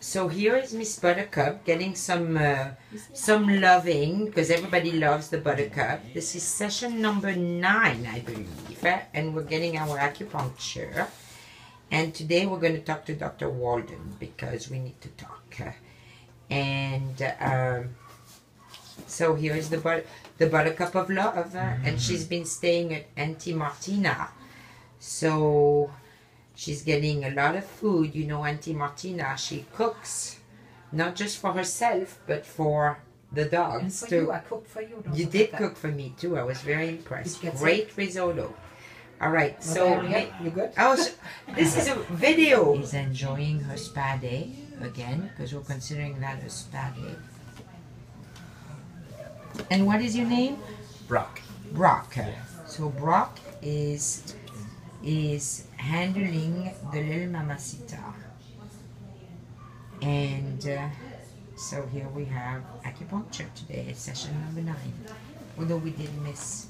So here is Miss Buttercup getting some loving, because everybody loves the Buttercup. This is session number 9, I believe, and we're getting our acupuncture. And today we're going to talk to Dr. Walden because we need to talk. So here is the Buttercup of Love, and she's been staying at Auntie Martina. So she's getting a lot of food. You know, Auntie Martina, she cooks not just for herself, but for the dogs and for too. You, I cooked for you. You did cook for me too. I was very impressed. Great risotto. All right, so you good? This is a video. She's enjoying her spa day again because we're considering that a spa day. And what is your name? Brock. Brock. So Brock is handling the little mamacita. And so here we have acupuncture today, session number 9. Although we did miss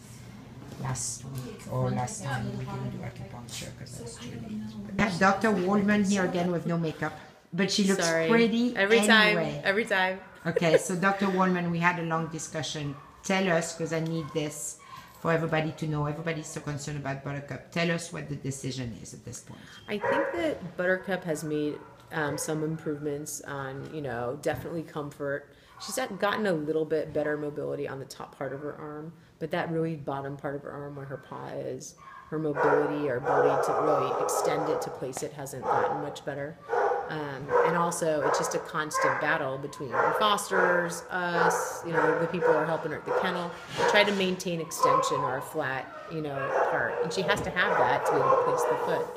last week or last time, we didn't do acupuncture because it was too late. We have Dr. Waldman here again with no makeup, but she looks pretty every anyway. time. Okay, so Dr. Waldman, we had a long discussion. Tell us, because I need this for everybody to know. Everybody's so concerned about Buttercup. Tell us what the decision is at this point. I think that Buttercup has made some improvements on, definitely comfort. She's gotten a little bit better mobility on the top part of her arm, but that really bottom part of her arm where her paw is, her mobility or ability to really extend it to place it hasn't gotten much better. And also, it's just a constant battle between the fosters, us, the people who are helping her at the kennel, to try to maintain extension or a flat, part. And she has to have that to be able to place the foot.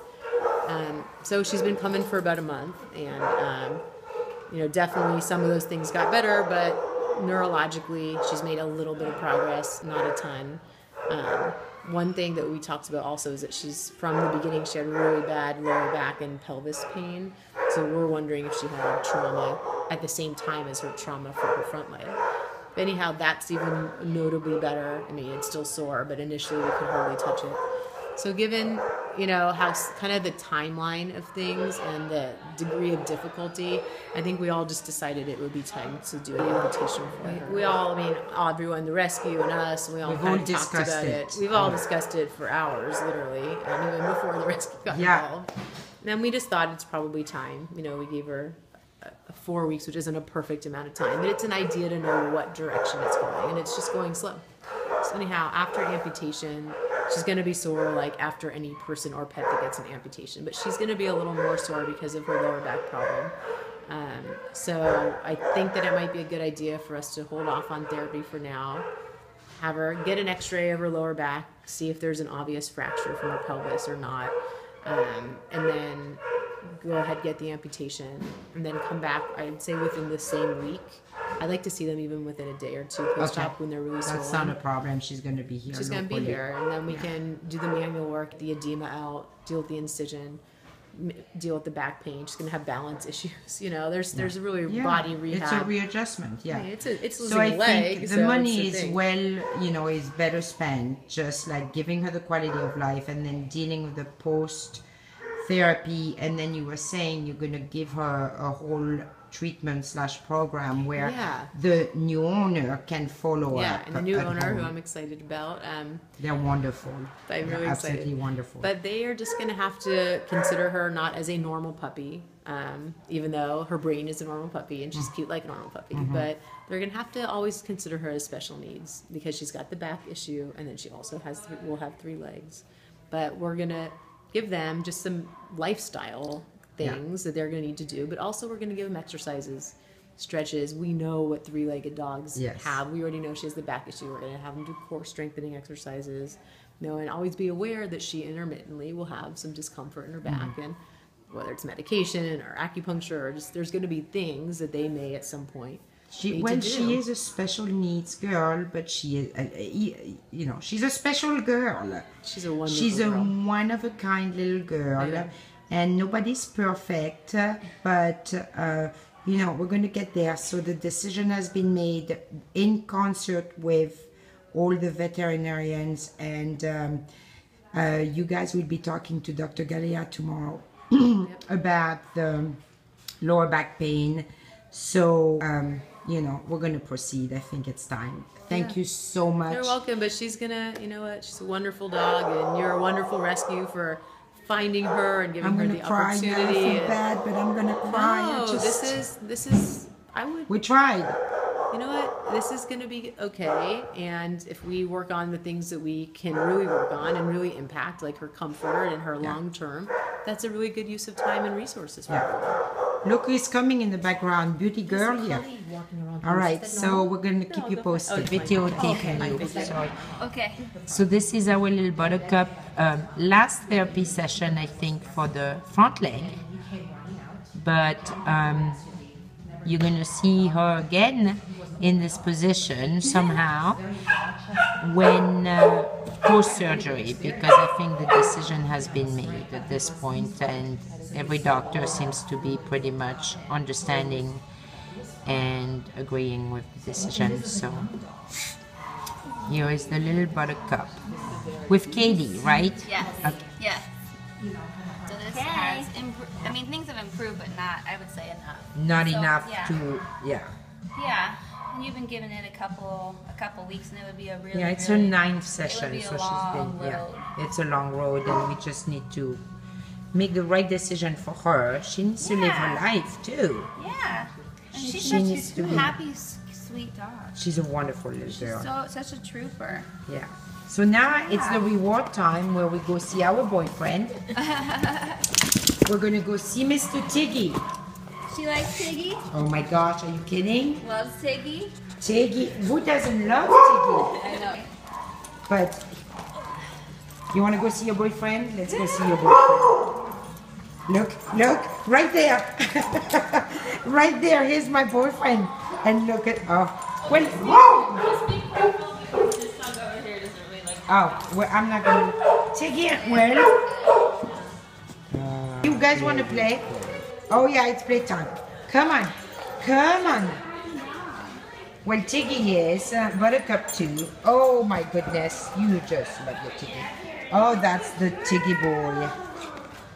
So she's been coming for about a month, and, definitely some of those things got better, but neurologically, she's made a little bit of progress, not a ton. One thing that we talked about also is that she's, from the beginning, she had really bad lower back and pelvis pain. So we're wondering if she had a trauma at the same time as her trauma for her front leg. But anyhow, that's even notably better. I mean, it's still sore, but initially we could hardly touch it. So given, how kind of the timeline of things and the degree of difficulty, I think we all just decided it would be time to do an amputation for her. We all, everyone, the rescue and us, we all kind of talked about it. We've all discussed it for hours, literally, and even before the rescue got involved. And then we just thought it's probably time. We gave her 4 weeks, which isn't a perfect amount of time, but it's an idea to know what direction it's going, and it's just going slow. So anyhow, after amputation, she's going to be sore like after any person or pet that gets an amputation, but she's going to be a little more sore because of her lower back problem. So I think that it might be a good idea for us to hold off on therapy for now, have her get an x-ray of her lower back, see if there's an obvious fracture from her pelvis or not, and then go ahead, get the amputation, and then come back, I'd say within the same week. I'd like to see them even within a day or two post-op when they're really swollen. That's not a problem. She's going to be here. She's going to be here, and then we can do the manual work, the edema out, deal with the incision, deal with the back pain. She's going to have balance issues. There's really body rehab. It's a readjustment. Yeah. It's losing so I a leg. think the money is is better spent, just like giving her the quality of life and then dealing with the post therapy. And then you were saying you're going to give her a whole treatment / program where the new owner can follow up. And the new owner, who I'm excited about. They're wonderful. I'm really absolutely excited. Wonderful. But they are just going to have to consider her not as a normal puppy, even though her brain is a normal puppy and she's cute like a normal puppy. But they're going to have to always consider her as special needs because she's got the back issue, and then she also will have 3 legs. But we're going to give them just some lifestyle things that they're going to need to do, but also we're going to give them exercises, stretches. We know what 3-legged dogs have. We already know she has the back issue. We're going to have them do core strengthening exercises, and always be aware that she intermittently will have some discomfort in her back, and whether it's medication or acupuncture or just there's going to be things that they may at some point She is a special needs girl, but she is, she's a special girl. She's a wonderful She's a girl. one-of-a-kind little girl, and nobody's perfect, but, we're going to get there. So the decision has been made in concert with all the veterinarians, and you guys will be talking to Dr. Galea tomorrow about lower back pain. So, you know, we're going to proceed. I think it's time. Thank you so much. You're welcome, but she's gonna, you know what, she's a wonderful dog, and you're a wonderful rescue for finding her and giving her the opportunity. I feel bad, but I'm gonna cry. No, this is, I would. We tried. You know what, this is gonna be okay, and if we work on the things that we can really work on and really impact, like her comfort and her long term, that's a really good use of time and resources for her. Look who's coming in the background, beauty girl here. All right, so we're going to keep you posted. Video taping you. Sorry. Okay. So this is our little Buttercup last therapy session, I think, for the front leg. But you're going to see her again in this position somehow when post-surgery, because I think the decision has been made at this point, and every doctor seems to be pretty much understanding and agreeing with the decision. So here is the little Buttercup with Katie, right? Yes. Okay. Yes. So this has I mean, things have improved, but not, I would say, enough. Not So, enough yeah. to, yeah. Yeah. And you've been giving it a couple weeks, and it would be a really, Yeah, it's really, her ninth it session, would be a so she's long been, road. it's a long road, and we just need to make the right decision for her. She needs to live her Yeah. life too. Yeah. And she's She such needs to a be- happy, sweet dog. She's a wonderful little She's girl. such a trooper. Yeah. So now it's the reward time where we go see our boyfriend. We're gonna go see Mr. Tiggy. She likes Tiggy. Oh my gosh, are you kidding? Loves Tiggy. Tiggy, who doesn't love Tiggy? I know. But you wanna go see your boyfriend? Let's go see your boyfriend. Look, right there. Right there, here's my boyfriend. And look at, well, whoa! Oh, well, I'm not gonna take it. Well, you guys want to play? Oh yeah, it's playtime. Come on, come on. Well, Tiggy is Buttercup too. Oh my goodness, you just love your Tiggy. Oh, that's the Tiggy boy.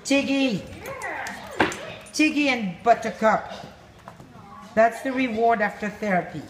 Tiggy, Tiggy and Buttercup. That's the reward after therapy.